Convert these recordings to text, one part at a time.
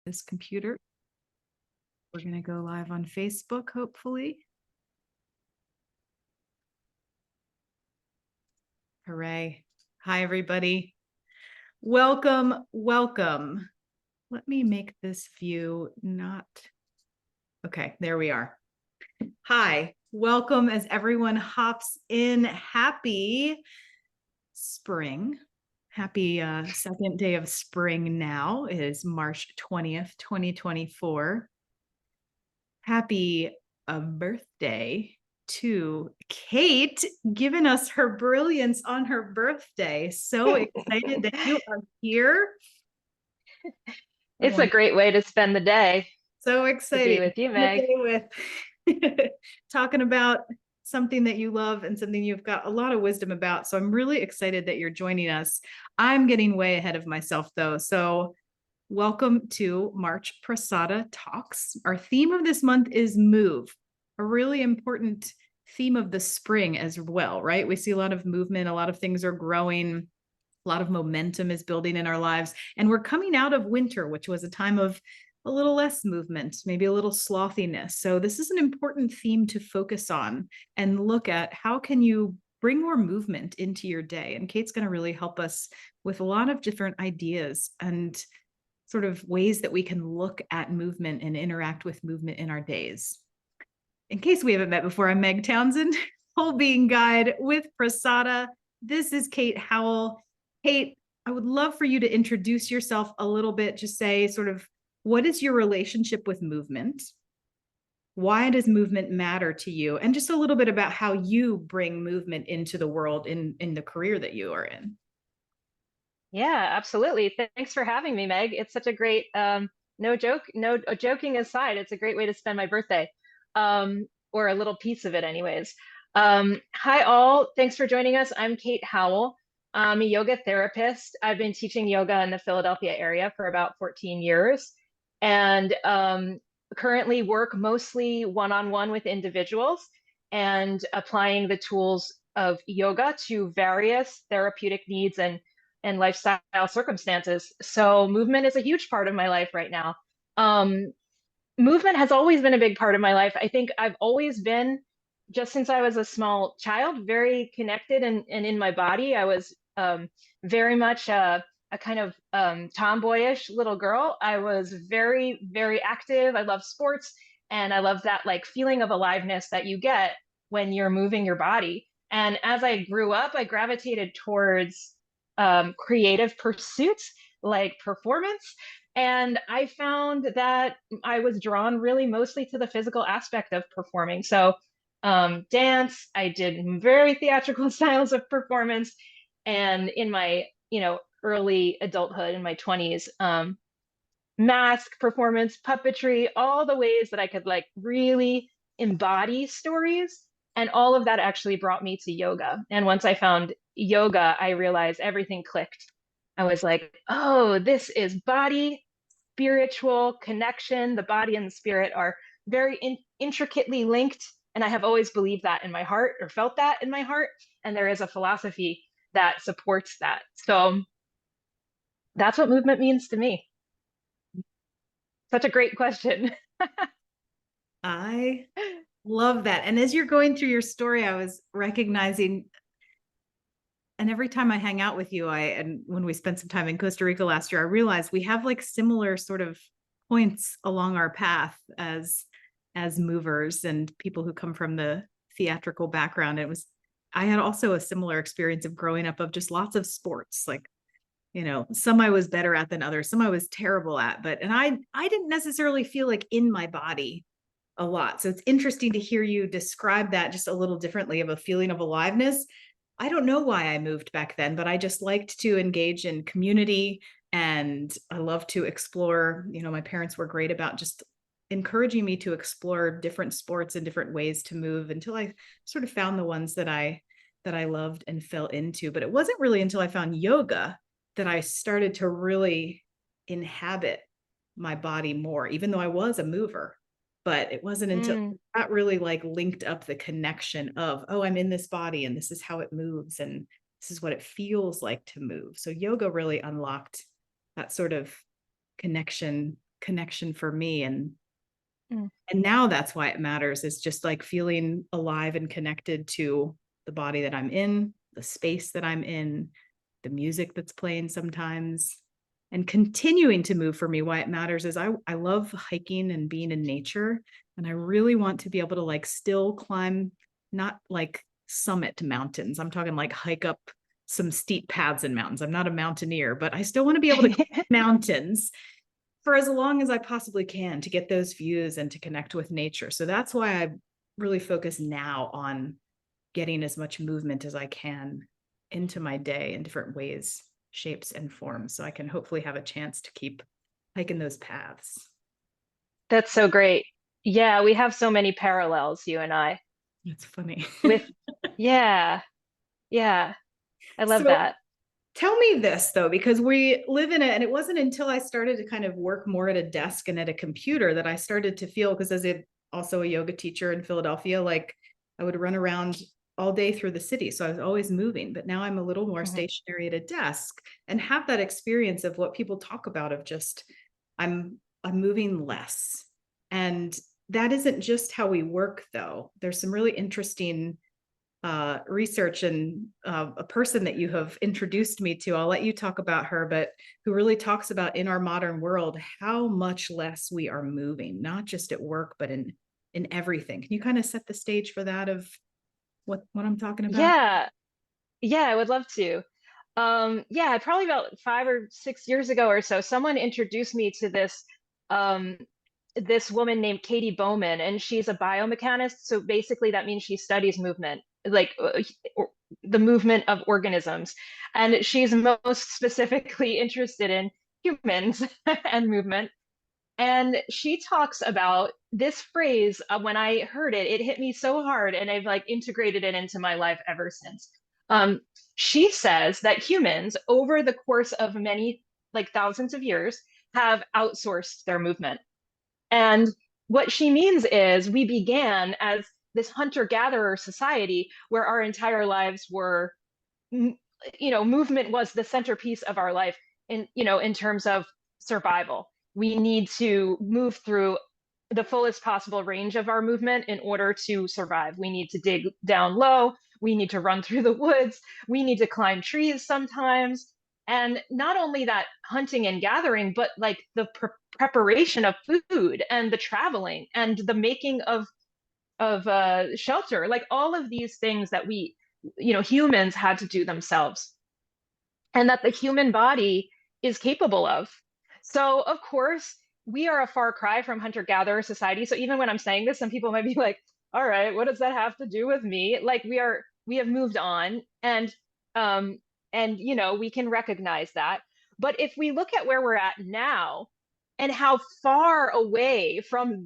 this computer. We're going to go live on Facebook, hopefully. Hooray. Hi, everybody. Welcome, welcome. Let me make this view not... Okay, there we are. Hi, welcome as everyone hops in. Happy spring. Happy second day of spring now. It is March 20th, 2024. Happy birthday to Kate, giving us her brilliance on her birthday. So excited that you are here. It's a great way to spend the day. So excited to be with you, Meg. With talking about something that you love and something you've got a lot of wisdom about. So I'm really excited that you're joining us. I'm getting way ahead of myself though. So welcome to March Prasada Talks. Our theme of this month is move, a really important theme of the spring as well, right? We see a lot of movement, a lot of things are growing, a lot of momentum is building in our lives. And we're coming out of winter, which was a time of a little less movement, maybe a little slothiness. So this is an important theme to focus on and look at how can you bring more movement into your day. And Kate's going to really help us with a lot of different ideas and sort of ways that we can look at movement and interact with movement in our days. In case we haven't met before, I'm Meg Townsend, whole being guide with Prasada. This is Kate Howell. Kate, I would love for you to introduce yourself a little bit, just say sort of, what is your relationship with movement? Why does movement matter to you? And just a little bit about how you bring movement into the world in the career that you are in. Yeah, absolutely. Thanks for having me, Meg. It's such a great, no joking aside, it's a great way to spend my birthday, or a little piece of it anyways. Hi all, thanks for joining us. I'm Kate Howell. I'm a yoga therapist. I've been teaching yoga in the Philadelphia area for about 14 years and currently work mostly one-on-one with individuals and applying the tools of yoga to various therapeutic needs and lifestyle circumstances. So movement is a huge part of my life right now. Movement has always been a big part of my life. I think I've always been, just since I was a small child, very connected and in my body. I was very much a kind of tomboyish little girl. I was very, very active. I love sports and I love that like feeling of aliveness that you get when you're moving your body. And as I grew up, I gravitated towards creative pursuits like performance. And I found that I was drawn really mostly to the physical aspect of performing. So dance, I did very theatrical styles of performance. And in my, early adulthood in my 20s, mask performance, puppetry, all the ways that I could like really embody stories. And all of that actually brought me to yoga. And once I found yoga, I realized everything clicked. I was like, oh, this is body, spiritual connection. The body and the spirit are very intricately linked. And I have always believed that in my heart or felt that in my heart. And there is a philosophy that supports that. So that's what movement means to me. Such a great question. I love that. And as you're going through your story, I was recognizing, and every time I hang out with you, and when we spent some time in Costa Rica last year, I realized we have like similar sort of points along our path as movers and people who come from the theatrical background. I had also a similar experience of growing up of just lots of sports, like, some I was better at than others, some I was terrible at, and I didn't necessarily feel like in my body a lot. So it's interesting to hear you describe that just a little differently, of a feeling of aliveness. I don't know why I moved back then, but I just liked to engage in community and I love to explore. My parents were great about just encouraging me to explore different sports and different ways to move until I sort of found the ones that I loved and fell into. But it wasn't really until I found yoga that I started to really inhabit my body more, even though I was a mover. But it wasn't until that really like linked up the connection of, oh, I'm in this body and this is how it moves and this is what it feels like to move. So yoga really unlocked that sort of connection connection for me. Mm. And now that's why it matters. It's just like feeling alive and connected to the body that I'm in, the space that I'm in, the music that's playing sometimes, and continuing to move. For me, why it matters is I love hiking and being in nature. And I really want to be able to like still climb, not like summit mountains. I'm talking like hike up some steep paths in mountains. I'm not a mountaineer, but I still want to be able to climb mountains for as long as I possibly can to get those views and to connect with nature. So that's why I really focus now on getting as much movement as I can into my day in different ways, shapes, and forms. So I can hopefully have a chance to keep hiking those paths. That's so great. Yeah, we have so many parallels, you and I, It's funny. with, yeah, yeah, I love So that. tell me this though, because we live in it, and it wasn't until I started to kind of work more at a desk and at a computer that I started to feel, because as also a yoga teacher in Philadelphia, like I would run around all day through the city. So I was always moving, but now I'm a little more Mhm. stationary at a desk and have that experience of what people talk about of just I'm I'm moving less. And that isn't just how we work though. There's some really interesting research, and a person that you have introduced me to, I'll let you talk about her, but who really talks about in our modern world how much less we are moving, not just at work, but in everything. Can you kind of set the stage for that of what I'm talking about? Yeah, yeah, I would love to. Yeah, probably about 5 or 6 years ago or so, someone introduced me to um, this woman named Katie Bowman, and she's a biomechanist. So basically, that means she studies movement, like the movement of organisms. And she's most specifically interested in humans and movement. And she talks about this phrase. When I heard it, it hit me so hard, and I've like integrated it into my life ever since. Um, she says that humans, over the course of many, like thousands of years, have outsourced their movement. And what she means is we began as this hunter-gatherer society where our entire lives were, movement was the centerpiece of our life in terms of survival. We need to move through the fullest possible range of our movement in order to survive. We need to dig down low. We need to run through the woods. We need to climb trees sometimes. And not only that hunting and gathering, but like the preparation of food and the traveling and the making of shelter, like all of these things that humans had to do themselves, and that the human body is capable of. So, of course, we are a far cry from hunter-gatherer society. So even when I'm saying this, some people might be like, all right, what does that have to do with me? Like we have moved on, um we can recognize that. But if we look at where we're at now and how far away from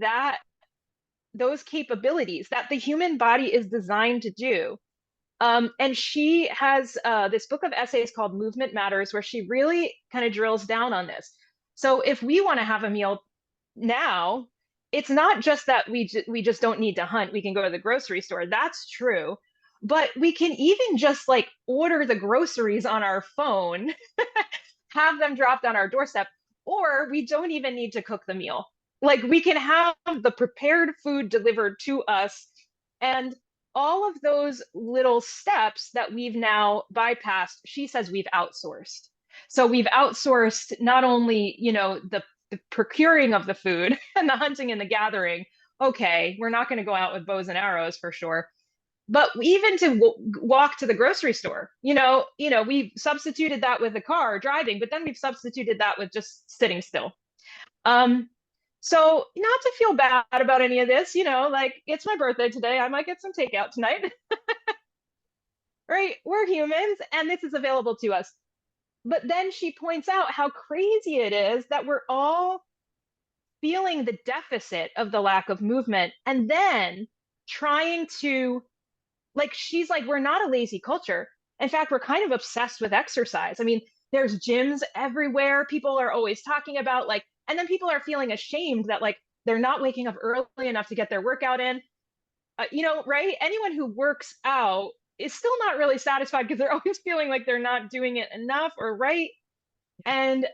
those capabilities that the human body is designed to do. And she has this book of essays called Movement Matters, where she really kind of drills down on this. So if we want to have a meal now, it's not just that we just don't need to hunt. We can go to the grocery store. That's true. But we can even just like order the groceries on our phone, have them dropped on our doorstep, or we don't even need to cook the meal. Like we can have the prepared food delivered to us. And all of those little steps that we've now bypassed, she says we've outsourced. So we've outsourced not only, the procuring of the food and the hunting and the gathering. Okay, we're not going to go out with bows and arrows for sure, but even to walk to the grocery store, we've substituted that with the car driving, but then we've substituted that with just sitting still. um so not to feel bad about any of this, like it's my birthday today, I might get some takeout tonight. Right, we're humans and this is available to us. But then she points out how crazy it is that we're all feeling the deficit of the lack of movement, and then trying to, like, she's like, we're not a lazy culture. In fact, we're kind of obsessed with exercise. I mean, there's gyms everywhere. People are always talking about like, and then people are feeling ashamed that like they're not waking up early enough to get their workout in. Right? Anyone who works out is still not really satisfied because they're always feeling like they're not doing it enough or right. And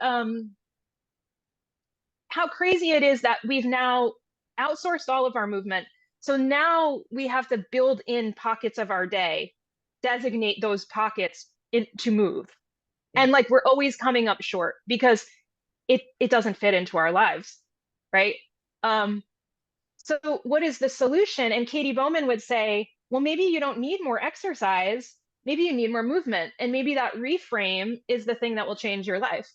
how crazy it is that we've now outsourced all of our movement. So now we have to build in pockets of our day, designate those pockets to move. Yeah. And like we're always coming up short because it doesn't fit into our lives, right? Um, so what is the solution? And Katie Bowman would say, well, maybe you don't need more exercise. Maybe you need more movement. And maybe that reframe is the thing that will change your life.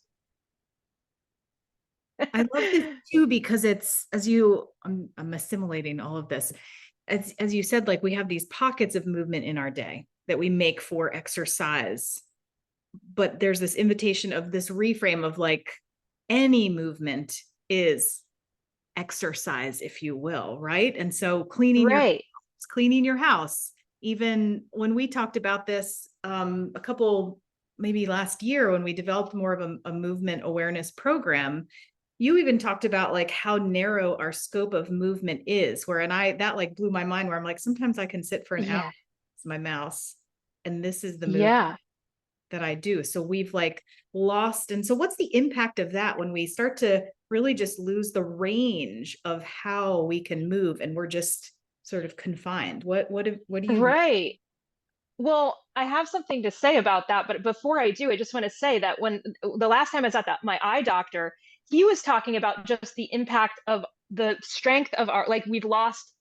I love this too, because it's, as you, I'm assimilating all of this. As you said, like we have these pockets of movement in our day that we make for exercise, but there's this invitation of this reframe of like any movement is exercise, if you will, right? And so Right. cleaning your house, even when we talked about this a couple, maybe last year when we developed more of a movement awareness program, you even talked about like how narrow our scope of movement is, where, and that like blew my mind, where I'm like, sometimes I can sit for an hour Yeah. with my mouse, and this is the move Yeah. that I do. So we've like lost. And so what's the impact of that when we start to really just lose the range of how we can move, and we're just sort of confined? What do you? Right. Well, I have something to say about that, but before I do, I just want to say that when the last time I was at my eye doctor, he was talking about just the impact of the strength of our, like we've lost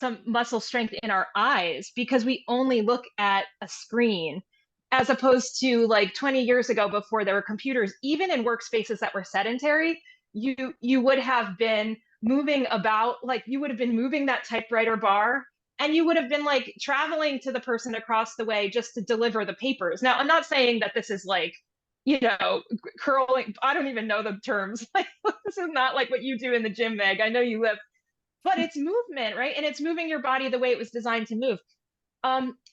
some muscle strength in our eyes because we only look at a screen, as opposed to like 20 years ago before there were computers, even in workspaces that were sedentary, you would have been moving about, like you would have been moving that typewriter bar, and you would have been like traveling to the person across the way just to deliver the papers. Now, I'm not saying that this is like, curling. I don't even know the terms. Like, this is not like what you do in the gym, Meg. I know you live, but it's movement, right? And it's moving your body the way it was designed to move.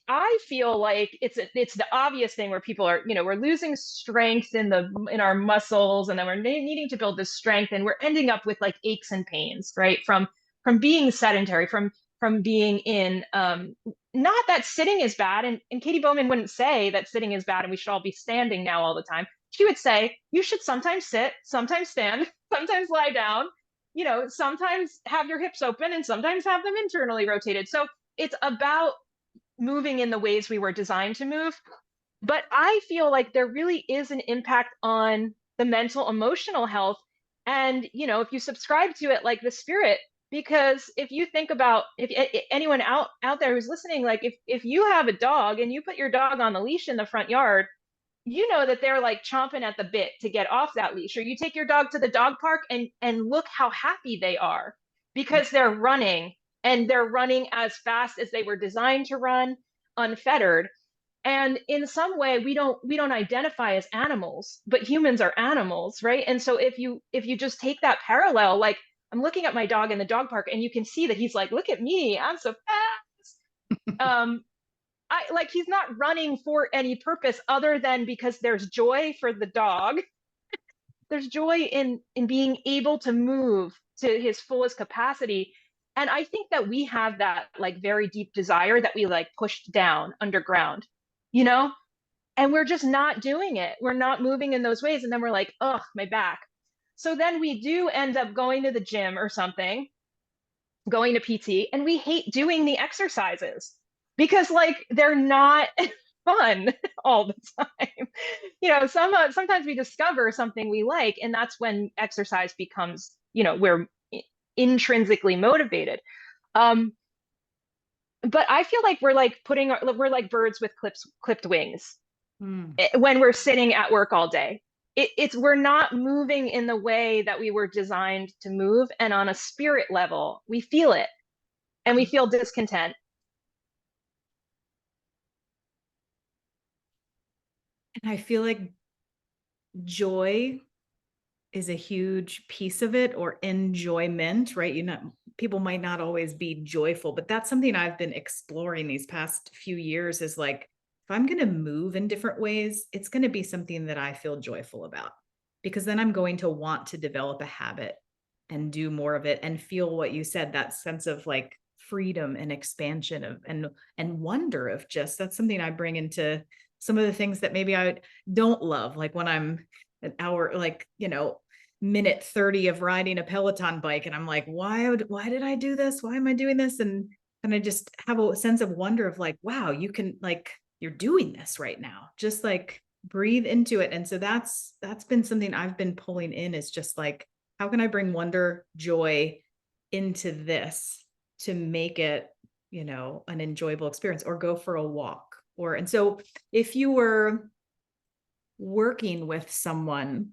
I feel like it's the obvious thing where people are, we're losing strength in our muscles, and then we're needing to build this strength, and we're ending up with like aches and pains, right? From being sedentary, from being in not that sitting is bad, and Katie Bowman wouldn't say that sitting is bad and we should all be standing now all the time. She would say you should sometimes sit, sometimes stand, sometimes lie down, sometimes have your hips open and sometimes have them internally rotated. So it's about moving in the ways we were designed to move. But I feel like there really is an impact on the mental, emotional health. And, if you subscribe to it, like the spirit, because if you think about, if anyone out there who's listening, like if you have a dog and you put your dog on the leash in the front yard, you know that they're like chomping at the bit to get off that leash. Or you take your dog to the dog park and look how happy they are because they're running, and they're running as fast as they were designed to run, unfettered. And in some way we don't identify as animals, but humans are animals, right? And so if you just take that parallel, like I'm looking at my dog in the dog park and you can see that he's like, look at me, I'm so fast. I like, he's not running for any purpose other than because there's joy for the dog. There's joy in being able to move to his fullest capacity. And I think that we have that like very deep desire that we like pushed down underground, you know? And we're just not doing it. We're not moving in those ways. And then we're like, oh, my back. So then we do end up going to the gym or something, going to PT, and we hate doing the exercises because like they're not fun all the time. Sometimes we discover something we like, and that's when exercise becomes, we're intrinsically motivated. Um, but I feel like we're like birds with clipped wings Hmm. when we're sitting at work all day. It's we're not moving in the way that we were designed to move, and on a spirit level, we feel it, and we feel discontent. And I feel like joy is a huge piece of it, or enjoyment, right? People might not always be joyful, but that's something I've been exploring these past few years, is like, if I'm going to move in different ways, it's going to be something that I feel joyful about, because then I'm going to want to develop a habit and do more of it and feel what you said, that sense of like freedom and expansion of and wonder of just, that's something I bring into some of the things that maybe I don't love, like when I'm an hour, like, minute 30 of riding a Peloton bike. And I'm like, why did I do this? Why am I doing this? And I just have a sense of wonder of like, wow, you can like, you're doing this right now. Just like breathe into it. And so that's been something I've been pulling in, is just like, how can I bring wonder, joy into this to make it, an enjoyable experience, or go for a walk, and so if you were working with someone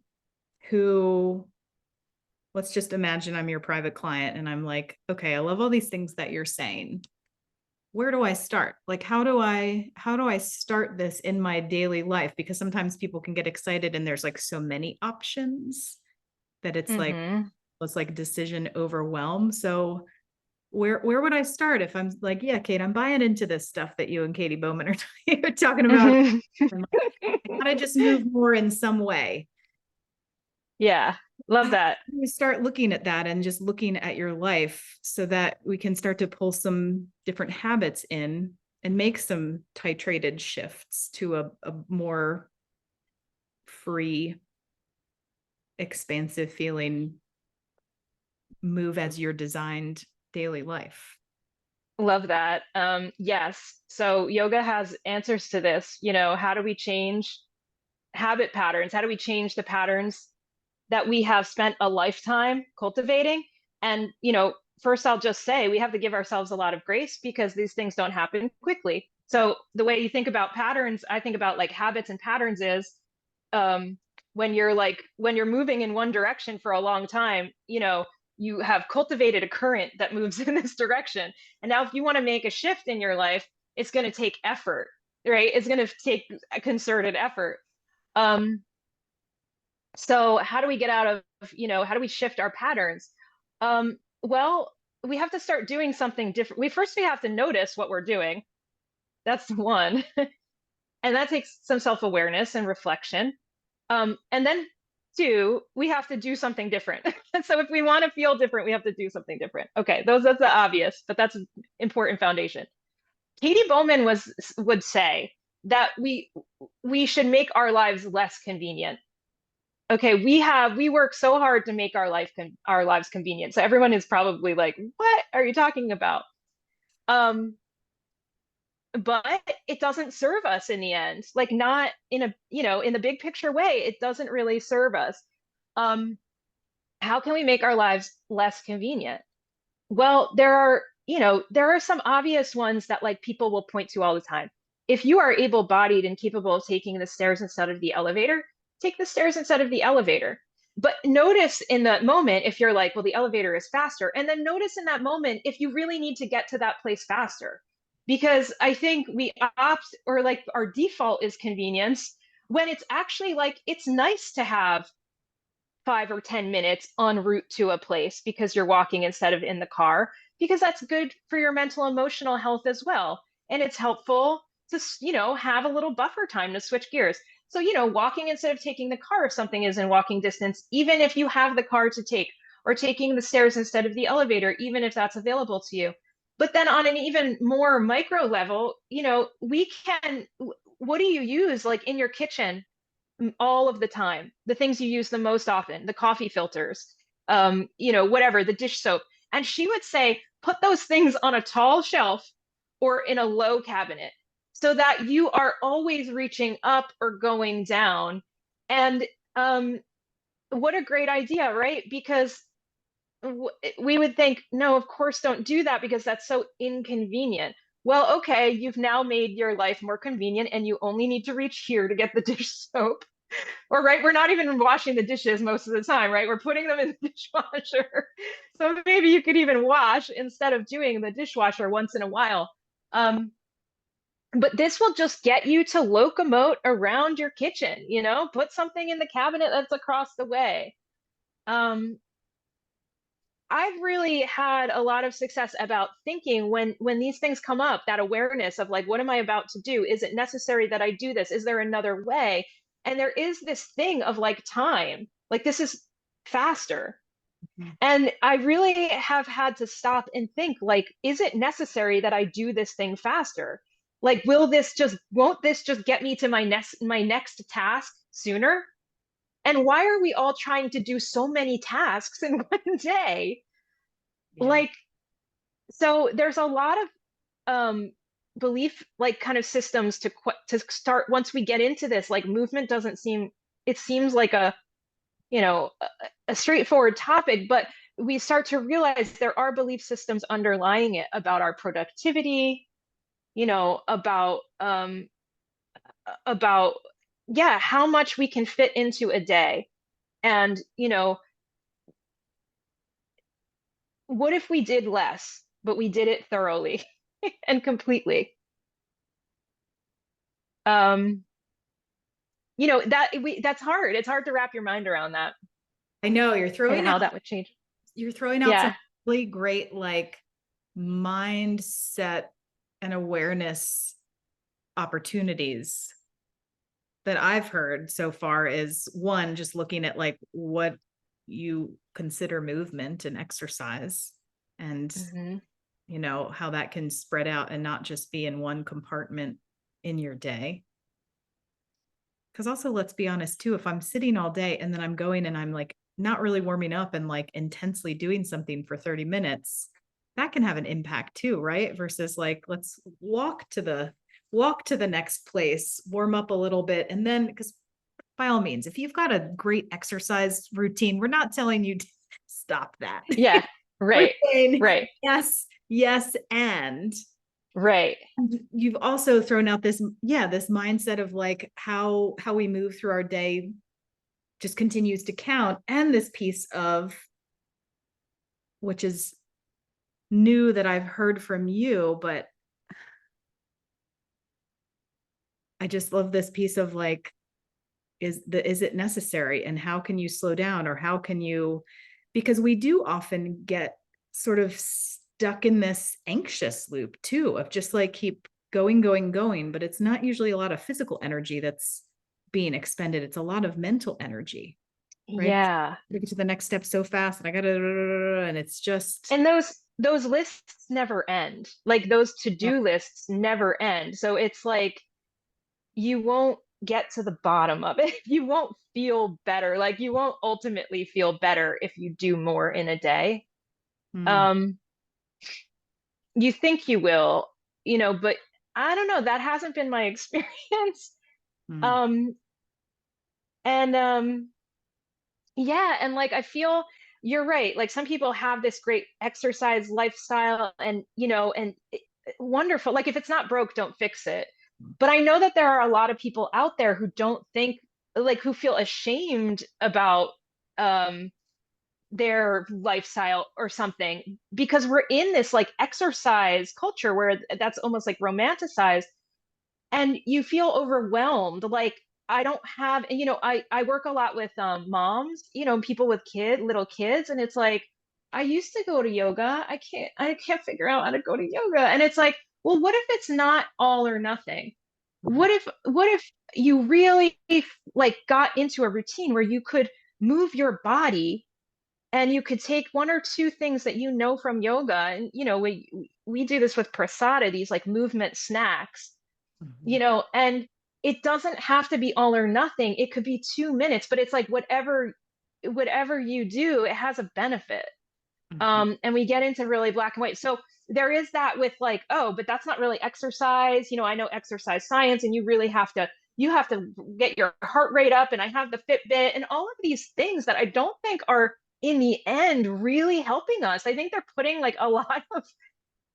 who, let's just imagine I'm your private client and I'm like, okay, I love all these things that you're saying. Where do I start? Like, how do I start this in my daily life? Because sometimes people can get excited and there's like so many options that it's like decision overwhelm. So where would I start if I'm like, yeah, Kate, I'm buying into this stuff that you and Katie Bowman are talking about. How to just move more in some way. Yeah, love that. You start looking at that and just looking at your life so that we can start to pull some different habits in and make some titrated shifts to a more free, expansive feeling, move as you're designed daily life. Love that. Yes. So yoga has answers to this. How do we change habit patterns? How do we change the patterns that we have spent a lifetime cultivating? And, first I'll just say we have to give ourselves a lot of grace because these things don't happen quickly. So the way you think about patterns, I think about like habits and patterns is when you're moving in one direction for a long time, you have cultivated a current that moves in this direction. And now if you want to make a shift in your life, it's going to take effort, right? It's going to take a concerted effort. So how do we get out of, how do we shift our patterns? Well, we have to start doing something different. We have to notice what we're doing. That's one. And that takes some self-awareness and reflection. And then two, we have to do something different. So if we want to feel different, we have to do something different. Okay, that's the obvious, but that's an important foundation. Katie Bowman would say that we should make our lives less convenient. Okay, we work so hard to make our lives convenient. So everyone is probably like, what are you talking about? But it doesn't serve us in the end, like not in a, in the big picture way, it doesn't really serve us. How can we make our lives less convenient? Well, there are some obvious ones that like people will point to all the time. If you are able-bodied and capable of taking the stairs instead of the elevator, take the stairs instead of the elevator. But notice in that moment if you're like, well, the elevator is faster, and then notice in that moment if you really need to get to that place faster. Because I think we opt, or like our default is convenience, when it's actually like it's nice to have 5 or 10 minutes en route to a place because you're walking instead of in the car, because that's good for your mental emotional health as well. And it's helpful to, have a little buffer time to switch gears. So, walking instead of taking the car if something is in walking distance, even if you have the car to take, or taking the stairs instead of the elevator, even if that's available to you. But then on an even more micro level, what do you use like in your kitchen all of the time? The things you use the most often, the coffee filters, whatever, the dish soap. And she would say, put those things on a tall shelf or in a low cabinet so that you are always reaching up or going down. And what a great idea, right? Because we would think, no, of course, don't do that because that's so inconvenient. Well, okay, you've now made your life more convenient and you only need to reach here to get the dish soap. Or right, we're not even washing the dishes most of the time, right? We're putting them in the dishwasher. So maybe you could even wash instead of doing the dishwasher once in a while. But this will just get you to locomote around your kitchen, put something in the cabinet that's across the way. I've really had a lot of success about thinking when these things come up, that awareness of like, what am I about to do? Is it necessary that I do this? Is there another way? And there is this thing of like time, like this is faster. And I really have had to stop and think like, is it necessary that I do this thing faster? Like, won't this just get me to my next task sooner? And why are we all trying to do so many tasks in one day? Yeah. Like, so there's a lot of belief like kind of systems to start once we get into this, like movement doesn't seem, it seems like a, a straightforward topic, but we start to realize there are belief systems underlying it about our productivity, about yeah, how much we can fit into a day. And what if we did less, but we did it thoroughly and completely? um that's hard. It's hard to wrap your mind around that I know and how that would change. you're throwing out some Yeah. really great like mindset and awareness opportunities that I've heard so far. Is one, just looking at like what you consider movement and exercise, and Hmm. how that can spread out and not just be in one compartment in your day. Because also, let's be honest too, if I'm sitting all day and then I'm going and I'm like not really warming up and like intensely doing something for 30 minutes, that can have an impact too, right? Versus like, let's walk to the next place, warm up a little bit, and then, because by all means, if you've got a great exercise routine, we're not telling you to stop that. Yeah. We're Right. saying Right. yes, yes, and Right. you've also thrown out this, yeah, this mindset of like how we move through our day just continues to count, and this piece of, which is new that I've heard from you, but I just love this piece of like, is it necessary, and how can you slow down, or how can you, because we do often get sort of stuck in this anxious loop too of just like keep going, but it's not usually a lot of physical energy that's being expended. It's a lot of mental energy, right? Yeah. We get to the next step so fast and I gotta, and it's just, And those lists never end. Like those yeah. to-do lists never end. So it's like you won't get to the bottom of it. You won't feel better. Like you won't ultimately feel better if you do more in a day. Hmm. Um, you think you will, but I don't know. That hasn't been my experience. Hmm. Um, and Yeah, and like I feel you're right. Like some people have this great exercise lifestyle and wonderful. Like if it's not broke, don't fix it. But I know that there are a lot of people out there who don't think, like who feel ashamed about um their lifestyle or something, because we're in this like exercise culture where that's almost like romanticized, and you feel overwhelmed. Like I don't have, I work a lot with moms, people with little kids, and it's like I used to go to yoga. I can't figure out how to go to yoga. And it's like, well, what if it's not all or nothing? What if you really like got into a routine where you could move your body, and you could take one or two things that you know from yoga, and we do this with prasada, these like movement snacks, Hmm. and it doesn't have to be all or nothing. It could be 2 minutes, but it's like whatever you do, it has a benefit. Hmm. And we get into really black and white. So there is that with like, oh, but that's not really exercise. I know exercise science, and you have to get your heart rate up, and I have the Fitbit and all of these things that I don't think are in the end really helping us. I think they're putting like a lot of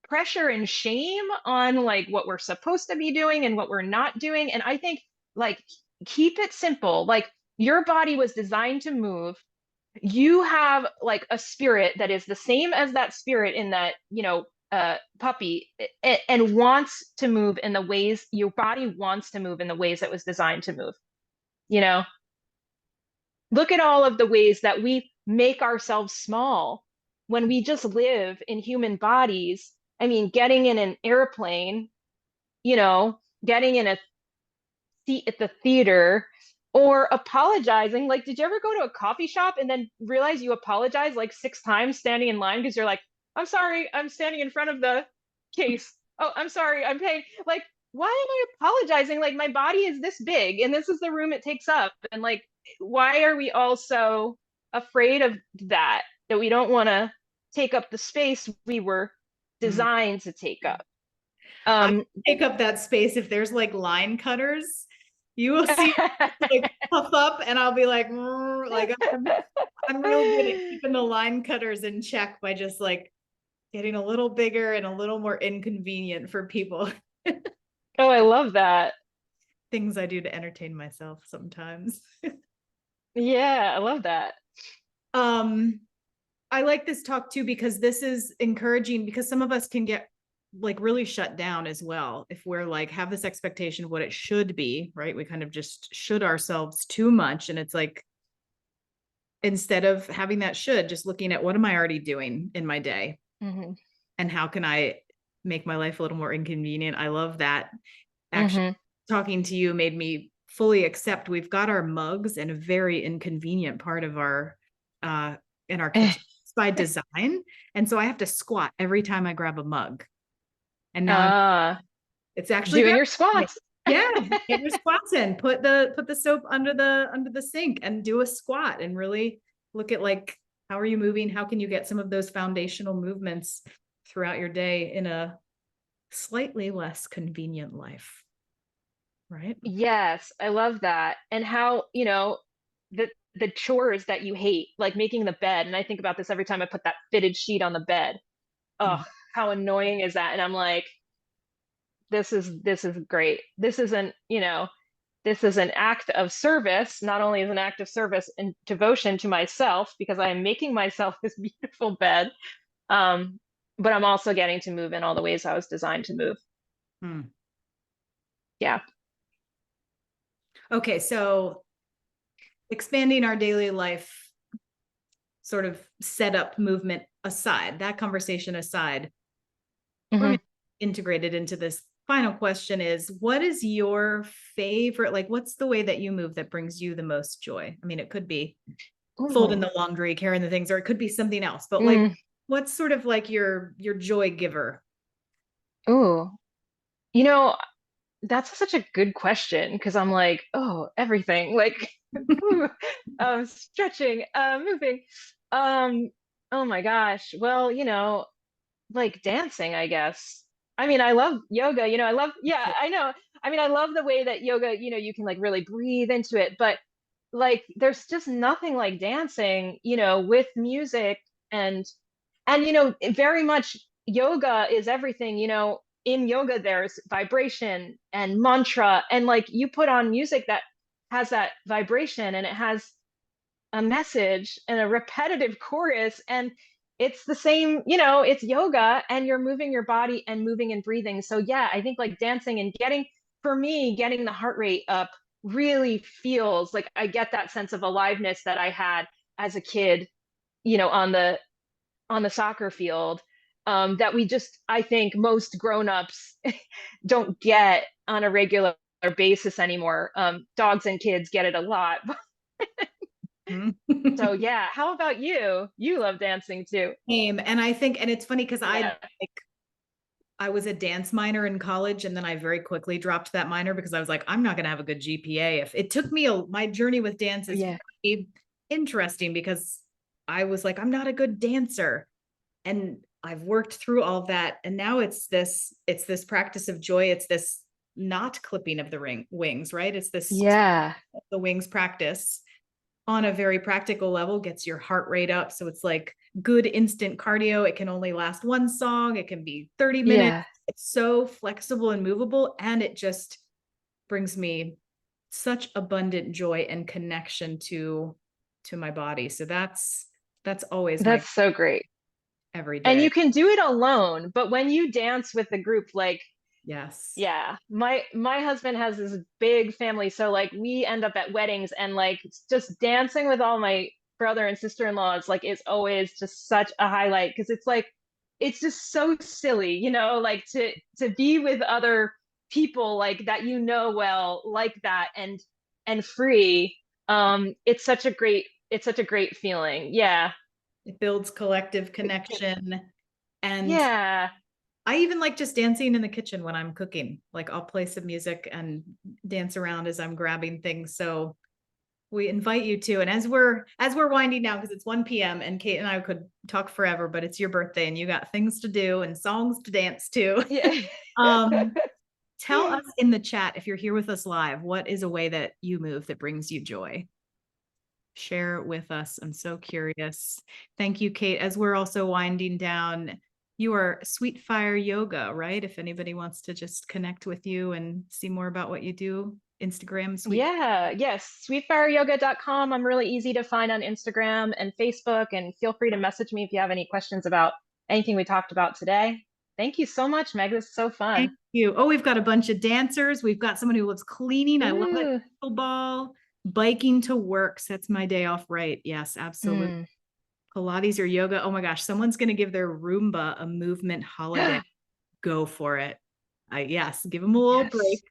pressure and shame on like what we're supposed to be doing and what we're not doing. And I think like keep it simple. Like your body was designed to move. You have like a spirit that is the same as that spirit in that, puppy, and wants to move in the ways your body wants to move in the ways it was designed to move. You know, look at all of the ways that we make ourselves small when we just live in human bodies. I mean, getting in an airplane, getting in a seat at the theater, or apologizing. Like, did you ever go to a coffee shop and then realize you apologize like 6 times standing in line because you're like, I'm sorry, I'm standing in front of the case. Oh, I'm sorry, I'm paying. Like, why am I apologizing? Like, my body is this big and this is the room it takes up. And like, why are we all so afraid of that we don't want to take up the space we were Mm. designed to take up? I Um, take up that space if there's like line cutters. You will see like puff up, and I'll be like, like I'm real good at keeping the line cutters in check by just like getting a little bigger and a little more inconvenient for people. oh, I love that. Things I do to entertain myself sometimes. Yeah, I love that. Um, I like this talk too because this is encouraging, because some of us can get like really shut down as well if we're like have this expectation of what it should be, right? We kind of just should ourselves too much, and it's like instead of having that should, just looking at what am I already doing in my day Hmm. and how can I make my life a little more inconvenient. I love that. Actually, Hmm. talking to you made me fully accept we've got our mugs in a very inconvenient part of our in our kitchen by design. And so I have to squat every time I grab a mug. And now I'm uh, it's actually doing very your squats. yeah, get your squats in, put the soap under the sink and do a squat and really look at like how are you moving? How can you get some of those foundational movements throughout your day in a slightly less convenient life, right? Yes, I love that. And how, the chores that you hate, like making the bed. And I think about this every time I put that fitted sheet on the bed. Oh, Mm. how annoying is that? And I'm like, this is great. This is an act of service, not only is an act of service and devotion to myself because I am making myself this beautiful bed, um, but I'm also getting to move in all the ways I was designed to move. Hmm. Yeah. Okay, so expanding our daily life sort of setup movement aside, that conversation aside, we're going Hmm. to integrate it into this final question is what is your favorite, like what's the way that you move that brings you the most joy? I mean, it could be folding Ooh. the laundry, carrying the things, or it could be something else, but like Mm. what's sort of like your joy giver? Ooh. You know, that's such a good question because I'm like, oh, everything, like stretching, moving. Um, oh my gosh. Well, like dancing, I guess. I mean, I love yoga, I love, yeah, I know. I mean, I love the way that yoga, you can like really breathe into it, but like there's just nothing like dancing, with music and very much yoga is everything, in yoga there's vibration and mantra and like you put on music that has that vibration and it has a message and a repetitive chorus and it's the same, it's yoga and you're moving your body and moving and breathing. So yeah, I think like dancing and for me, getting the heart rate up really feels like I get that sense of aliveness that I had as a kid, on the soccer field, that we just, I think most grown-ups don't get on a regular basis anymore. Dogs and kids get it a lot. So yeah, how about you? You love dancing too. Same. And I think, and it's funny because Yeah. I was a dance minor in college, and then I very quickly dropped that minor because I was like, I'm not going to have a good GPA. If it took me my journey with dance is Yeah. very interesting because I was like, I'm not a good dancer. And I've worked through all that. And now it's this practice of joy. It's this not clipping of the wings, right? It's this Yeah. the wings practice on a very practical level gets your heart rate up. So it's like good instant cardio. It can only last one song. It can be 30 minutes. Yeah. It's so flexible and movable. And it just brings me such abundant joy and connection to my body. So that's always my That's so great. every And day. you can do it alone, but when you dance with a group, like, Yes. yeah, my husband has this big family, so like we end up at weddings and like just dancing with all my brother and sister-in-laws like is always just such a highlight because it's like it's just so silly, like to be with other people like that well like that and free. It's such a great feeling. Yeah. It builds collective connection. And Yeah. I even like just dancing in the kitchen when I'm cooking. Like I'll play some music and dance around as I'm grabbing things. So We invite you to. And as we're winding down, because it's 1 p.m. and Kate and I could talk forever, but it's your birthday and you got things to do and songs to dance to. Yeah. Tell us in the chat, if you're here with us live, what is a way that you move that brings you joy? Share with us. I'm so curious. Thank you, Kate. As we're also winding down, you are Sweet Fire Yoga, right? If anybody wants to just connect with you and see more about what you do, Instagram, Yeah, yes, sweetfireyoga.com. I'm really easy to find on Instagram and Facebook, and feel free to message me if you have any questions about anything we talked about today. Thank you so much, Meg. This is so Thank fun. you. Oh, we've got a bunch of dancers. We've got someone who loves cleaning. I love it. Ooh, Pickleball, biking to work sets my day off right. Yes, absolutely. mm. Pilates or yoga. Oh my gosh, someone's going to give their Roomba a movement holiday. Go for it. Yes, give them a little break. Yes.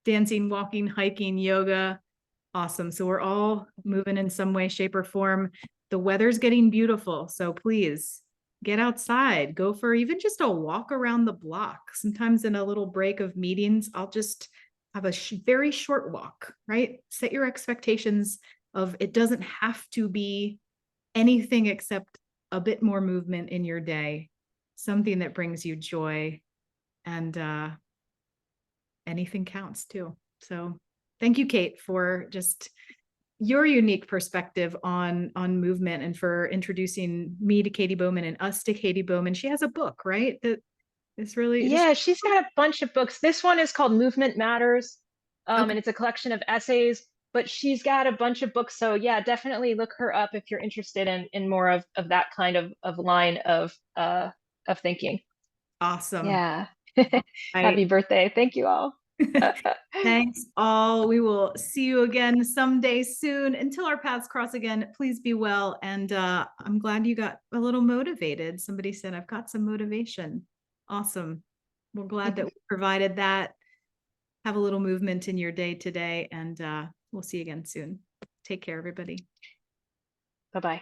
Dancing, walking, hiking, yoga. Awesome. So we're all moving in some way, shape, or form. The weather's getting beautiful. So please get outside, go for even just a walk around the block. Sometimes in a little break of meetings, I'll just have a very short walk, right? Set your expectations of it doesn't have to be anything except a bit more movement in your day, something that brings you joy, and anything counts too. So thank you, Kate, for just your unique perspective on movement and for introducing me to Katie Bowman and us to Katie Bowman. She has a book, right? That is really just Yeah, she's got a bunch of books. This one is called Movement Matters, okay. and it's a collection of essays, but she's got a bunch of books. So yeah, definitely look her up if you're interested in more of that kind of line of thinking. Awesome. Yeah. I Happy birthday. Thank you all. Thanks all. We will see you again someday soon. Until our paths cross again, please be well. And I'm glad you got a little motivated. Somebody said, I've got some motivation. Awesome. We're glad that we provided that. Have a little movement in your day today, and we'll see you again soon. Take care, everybody. Bye-bye.